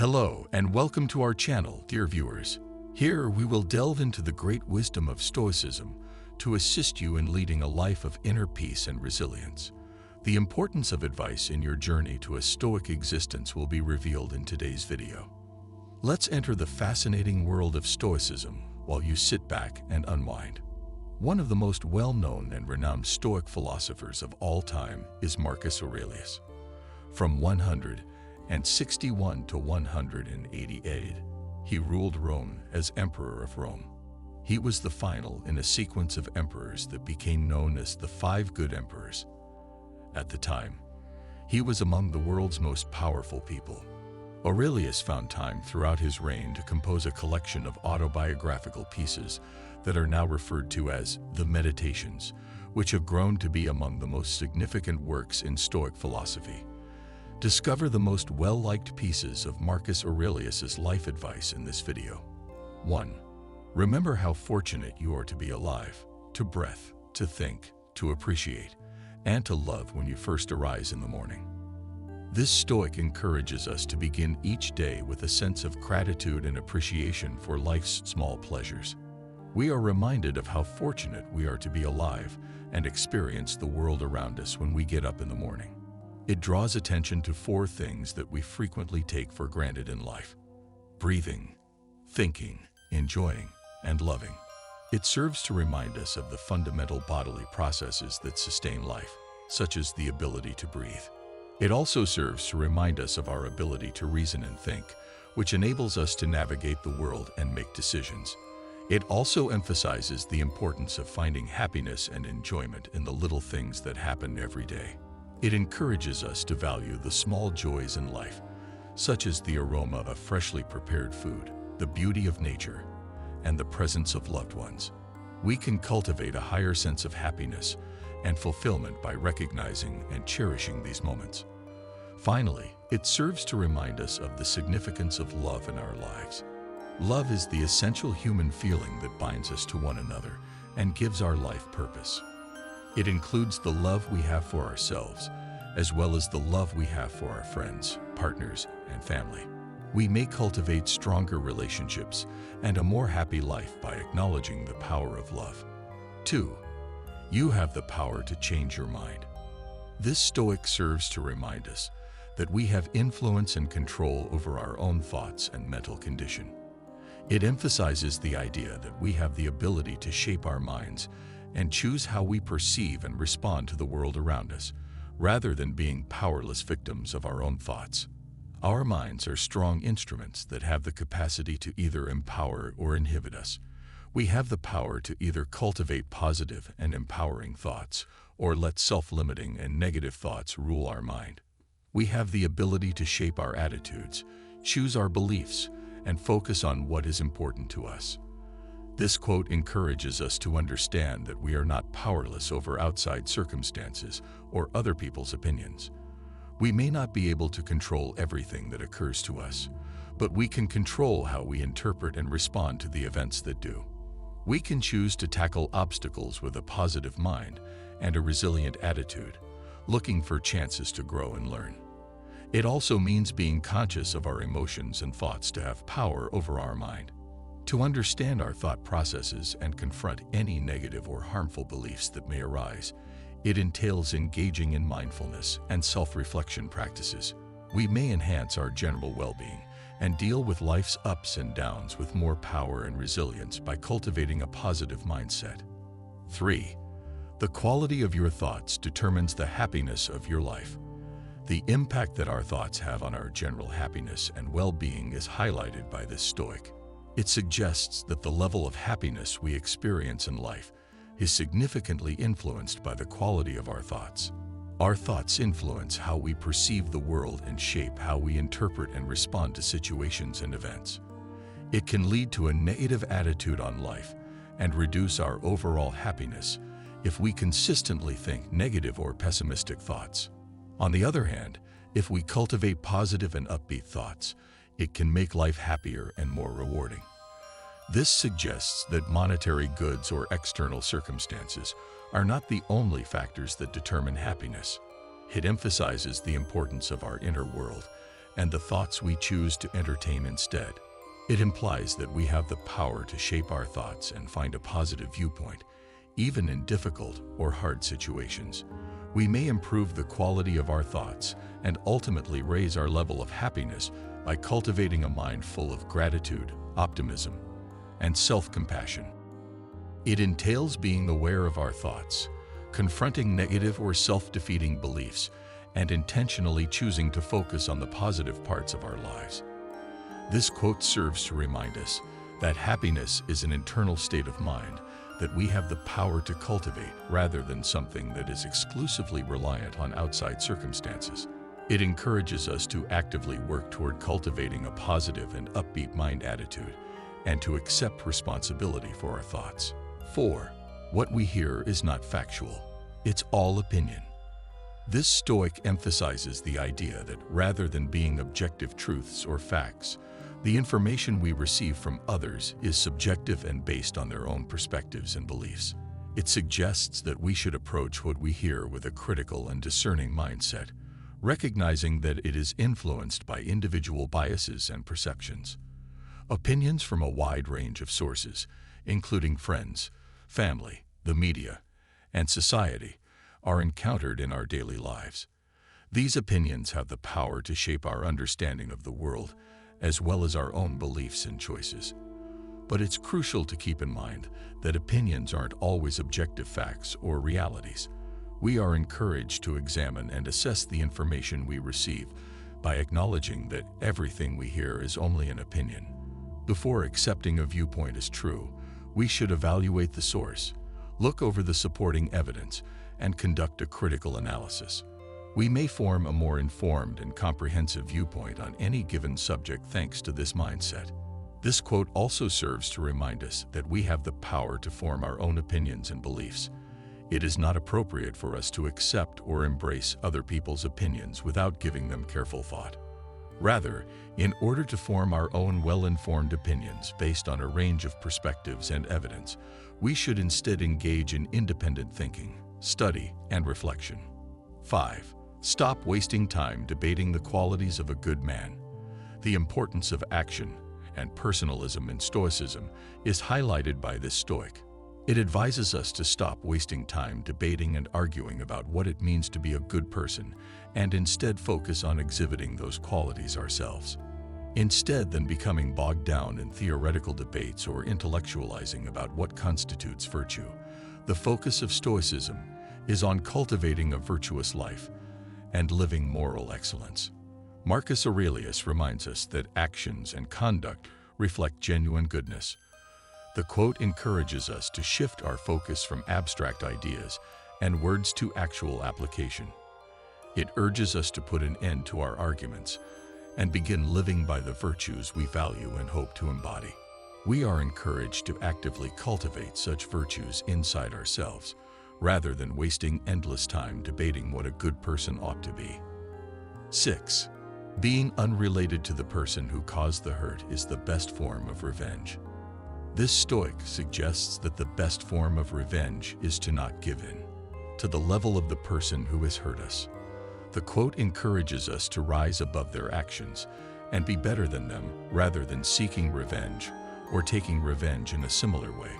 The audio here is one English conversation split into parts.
Hello and welcome to our channel, dear viewers. Here we will delve into the great wisdom of Stoicism to assist you in leading a life of inner peace and resilience. The importance of advice in your journey to a Stoic existence will be revealed in today's video. Let's enter the fascinating world of Stoicism while you sit back and unwind. One of the most well-known and renowned Stoic philosophers of all time is Marcus Aurelius. From 161 to 188, he ruled Rome as Emperor of Rome. He was the final in a sequence of emperors that became known as the Five Good Emperors. At the time, he was among the world's most powerful people. Aurelius found time throughout his reign to compose a collection of autobiographical pieces that are now referred to as the Meditations, which have grown to be among the most significant works in Stoic philosophy. Discover the most well-liked pieces of Marcus Aurelius's life advice in this video. 1. Remember how fortunate you are to be alive, to breath, to think, to appreciate, and to love when you first arise in the morning. This Stoic encourages us to begin each day with a sense of gratitude and appreciation for life's small pleasures. We are reminded of how fortunate we are to be alive and experience the world around us when we get up in the morning. It draws attention to 4 things that we frequently take for granted in life: breathing, thinking, enjoying, and loving. It serves to remind us of the fundamental bodily processes that sustain life, such as the ability to breathe. It also serves to remind us of our ability to reason and think, which enables us to navigate the world and make decisions. It also emphasizes the importance of finding happiness and enjoyment in the little things that happen every day. It encourages us to value the small joys in life, such as the aroma of freshly prepared food, the beauty of nature, and the presence of loved ones. We can cultivate a higher sense of happiness and fulfillment by recognizing and cherishing these moments. Finally, it serves to remind us of the significance of love in our lives. Love is the essential human feeling that binds us to one another and gives our life purpose. It includes the love we have for ourselves, as well as the love we have for our friends, partners, and family. We may cultivate stronger relationships and a more happy life by acknowledging the power of love. 2. You have the power to change your mind. This Stoic serves to remind us that we have influence and control over our own thoughts and mental condition. It emphasizes the idea that we have the ability to shape our minds and choose how we perceive and respond to the world around us, rather than being powerless victims of our own thoughts. Our minds are strong instruments that have the capacity to either empower or inhibit us. We have the power to either cultivate positive and empowering thoughts or let self-limiting and negative thoughts rule our mind. We have the ability to shape our attitudes, choose our beliefs, and focus on what is important to us. This quote encourages us to understand that we are not powerless over outside circumstances or other people's opinions. We may not be able to control everything that occurs to us, but we can control how we interpret and respond to the events that do. We can choose to tackle obstacles with a positive mind and a resilient attitude, looking for chances to grow and learn. It also means being conscious of our emotions and thoughts to have power over our mind. To understand our thought processes and confront any negative or harmful beliefs that may arise, it entails engaging in mindfulness and self-reflection practices. We may enhance our general well-being and deal with life's ups and downs with more power and resilience by cultivating a positive mindset. 3. The quality of your thoughts determines the happiness of your life. The impact that our thoughts have on our general happiness and well-being is highlighted by this Stoic. It suggests that the level of happiness we experience in life is significantly influenced by the quality of our thoughts. Our thoughts influence how we perceive the world and shape how we interpret and respond to situations and events. It can lead to a negative attitude on life and reduce our overall happiness if we consistently think negative or pessimistic thoughts. On the other hand, if we cultivate positive and upbeat thoughts, it can make life happier and more rewarding. This suggests that monetary goods or external circumstances are not the only factors that determine happiness. It emphasizes the importance of our inner world and the thoughts we choose to entertain instead. It implies that we have the power to shape our thoughts and find a positive viewpoint, even in difficult or hard situations. We may improve the quality of our thoughts and ultimately raise our level of happiness by cultivating a mind full of gratitude, optimism, and self-compassion. It entails being aware of our thoughts, confronting negative or self-defeating beliefs, and intentionally choosing to focus on the positive parts of our lives. This quote serves to remind us that happiness is an internal state of mind that we have the power to cultivate rather than something that is exclusively reliant on outside circumstances. It encourages us to actively work toward cultivating a positive and upbeat mind attitude and to accept responsibility for our thoughts. 4. What we hear is not factual. It's all opinion. This Stoic emphasizes the idea that rather than being objective truths or facts, the information we receive from others is subjective and based on their own perspectives and beliefs. It suggests that we should approach what we hear with a critical and discerning mindset, recognizing that it is influenced by individual biases and perceptions. Opinions from a wide range of sources, including friends, family, the media, and society, are encountered in our daily lives. These opinions have the power to shape our understanding of the world, as well as our own beliefs and choices. But it's crucial to keep in mind that opinions aren't always objective facts or realities. We are encouraged to examine and assess the information we receive by acknowledging that everything we hear is only an opinion. Before accepting a viewpoint as true, we should evaluate the source, look over the supporting evidence, and conduct a critical analysis. We may form a more informed and comprehensive viewpoint on any given subject thanks to this mindset. This quote also serves to remind us that we have the power to form our own opinions and beliefs. It is not appropriate for us to accept or embrace other people's opinions without giving them careful thought. Rather, in order to form our own well-informed opinions based on a range of perspectives and evidence, we should instead engage in independent thinking, study, and reflection. 5. Stop wasting time debating the qualities of a good man. The importance of action and personalism in Stoicism is highlighted by this Stoic. It advises us to stop wasting time debating and arguing about what it means to be a good person and instead focus on exhibiting those qualities ourselves. Instead than becoming bogged down in theoretical debates or intellectualizing about what constitutes virtue, the focus of Stoicism is on cultivating a virtuous life and living moral excellence. Marcus Aurelius reminds us that actions and conduct reflect genuine goodness. The quote encourages us to shift our focus from abstract ideas and words to actual application. It urges us to put an end to our arguments and begin living by the virtues we value and hope to embody. We are encouraged to actively cultivate such virtues inside ourselves, rather than wasting endless time debating what a good person ought to be. 6. Being unrelated to the person who caused the hurt is the best form of revenge. This Stoic suggests that the best form of revenge is to not give in to the level of the person who has hurt us. The quote encourages us to rise above their actions and be better than them rather than seeking revenge or taking revenge in a similar way.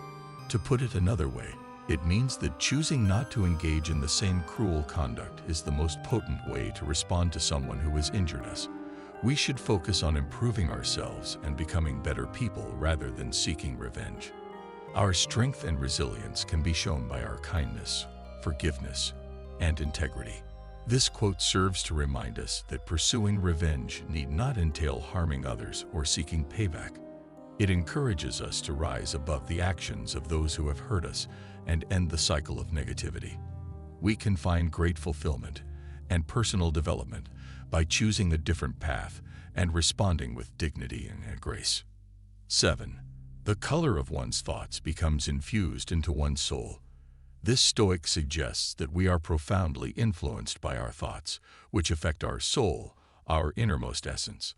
To put it another way, it means that choosing not to engage in the same cruel conduct is the most potent way to respond to someone who has injured us. We should focus on improving ourselves and becoming better people rather than seeking revenge. Our strength and resilience can be shown by our kindness, forgiveness, and integrity. This quote serves to remind us that pursuing revenge need not entail harming others or seeking payback. It encourages us to rise above the actions of those who have hurt us and end the cycle of negativity. We can find great fulfillment and personal development by choosing a different path and responding with dignity and grace. 7. The color of one's thoughts becomes infused into one's soul. This Stoic suggests that we are profoundly influenced by our thoughts, which affect our soul, our innermost essence.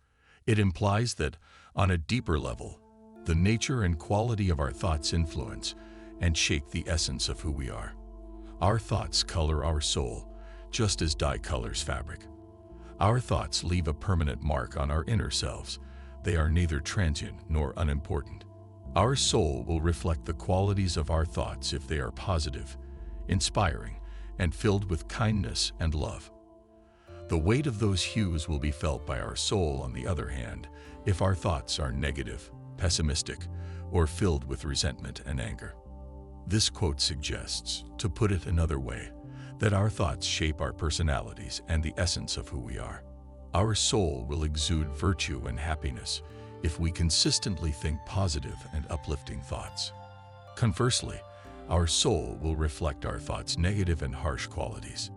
It implies that, on a deeper level, the nature and quality of our thoughts influence and shape the essence of who we are. Our thoughts color our soul, just as dye colors fabric. Our thoughts leave a permanent mark on our inner selves. They are neither transient nor unimportant. Our soul will reflect the qualities of our thoughts if they are positive, inspiring, and filled with kindness and love. The weight of those hues will be felt by our soul, on the other hand, if our thoughts are negative, pessimistic, or filled with resentment and anger. This quote suggests, to put it another way, that our thoughts shape our personalities and the essence of who we are. Our soul will exude virtue and happiness if we consistently think positive and uplifting thoughts. Conversely, our soul will reflect our thoughts' negative and harsh qualities.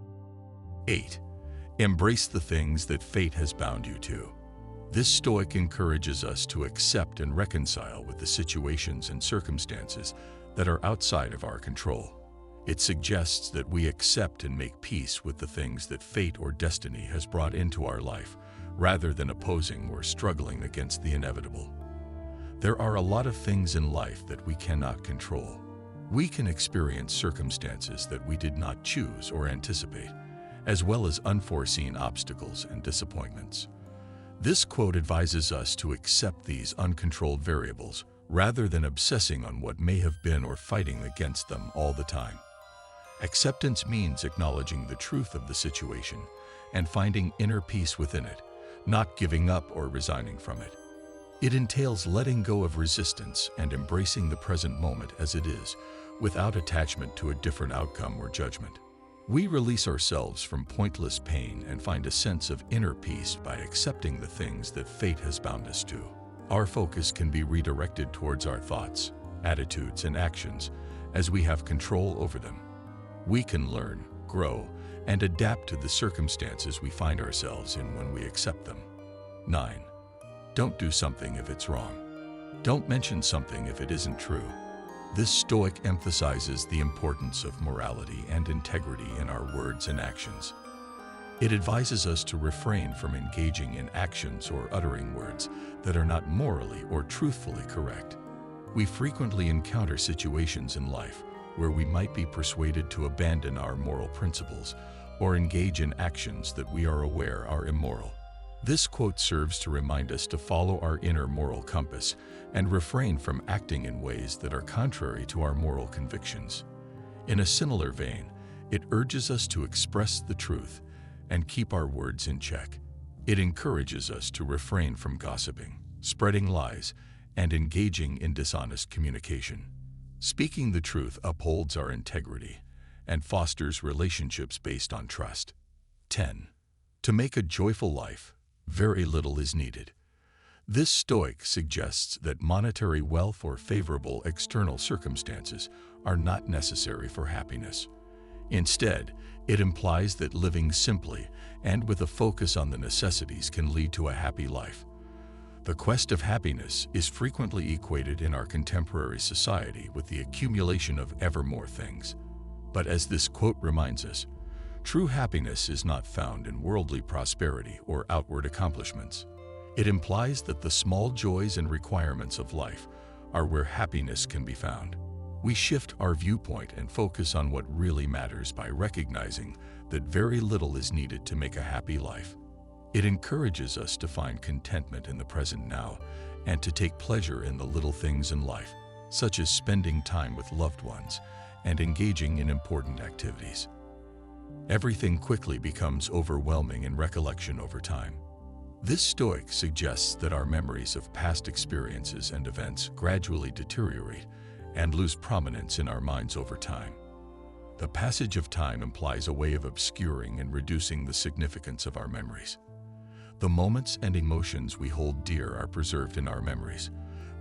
8. Embrace the things that fate has bound you to. This Stoic encourages us to accept and reconcile with the situations and circumstances that are outside of our control. It suggests that we accept and make peace with the things that fate or destiny has brought into our life, rather than opposing or struggling against the inevitable. There are a lot of things in life that we cannot control. We can experience circumstances that we did not choose or anticipate, as well as unforeseen obstacles and disappointments. This quote advises us to accept these uncontrolled variables rather than obsessing on what may have been or fighting against them all the time. Acceptance means acknowledging the truth of the situation and finding inner peace within it, not giving up or resigning from it. It entails letting go of resistance and embracing the present moment as it is, without attachment to a different outcome or judgment. We release ourselves from pointless pain and find a sense of inner peace by accepting the things that fate has bound us to. Our focus can be redirected towards our thoughts, attitudes, and actions as we have control over them. We can learn, grow, and adapt to the circumstances we find ourselves in when we accept them. 9. Don't do something if it's wrong. Don't mention something if it isn't true. This Stoic emphasizes the importance of morality and integrity in our words and actions. It advises us to refrain from engaging in actions or uttering words that are not morally or truthfully correct. We frequently encounter situations in life where we might be persuaded to abandon our moral principles or engage in actions that we are aware are immoral. This quote serves to remind us to follow our inner moral compass and refrain from acting in ways that are contrary to our moral convictions. In a similar vein, it urges us to express the truth and keep our words in check. It encourages us to refrain from gossiping, spreading lies, and engaging in dishonest communication. Speaking the truth upholds our integrity and fosters relationships based on trust. 10. To make a joyful life, very little is needed. This Stoic suggests that monetary wealth or favorable external circumstances are not necessary for happiness. Instead, it implies that living simply and with a focus on the necessities can lead to a happy life. The quest of happiness is frequently equated in our contemporary society with the accumulation of ever more things. But as this quote reminds us, true happiness is not found in worldly prosperity or outward accomplishments. It implies that the small joys and requirements of life are where happiness can be found. We shift our viewpoint and focus on what really matters by recognizing that very little is needed to make a happy life. It encourages us to find contentment in the present now and to take pleasure in the little things in life, such as spending time with loved ones and engaging in important activities. Everything quickly becomes overwhelming in recollection over time. This Stoic suggests that our memories of past experiences and events gradually deteriorate and lose prominence in our minds over time. The passage of time implies a way of obscuring and reducing the significance of our memories. The moments and emotions we hold dear are preserved in our memories,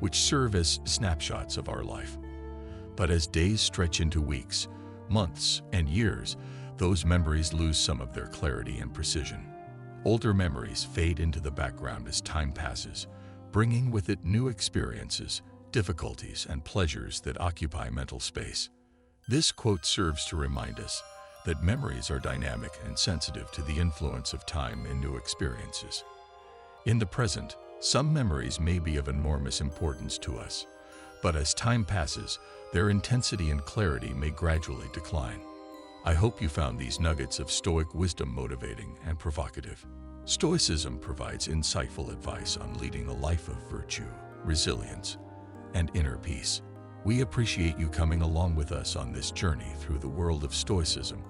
which serve as snapshots of our life. But as days stretch into weeks, months, and years, those memories lose some of their clarity and precision. Older memories fade into the background as time passes, bringing with it new experiences, difficulties, and pleasures that occupy mental space. This quote serves to remind us that memories are dynamic and sensitive to the influence of time and new experiences. In the present, some memories may be of enormous importance to us, but as time passes, their intensity and clarity may gradually decline. I hope you found these nuggets of Stoic wisdom motivating and provocative. Stoicism provides insightful advice on leading a life of virtue, resilience, and inner peace. We appreciate you coming along with us on this journey through the world of Stoicism,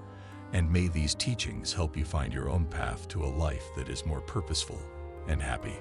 and may these teachings help you find your own path to a life that is more purposeful and happy.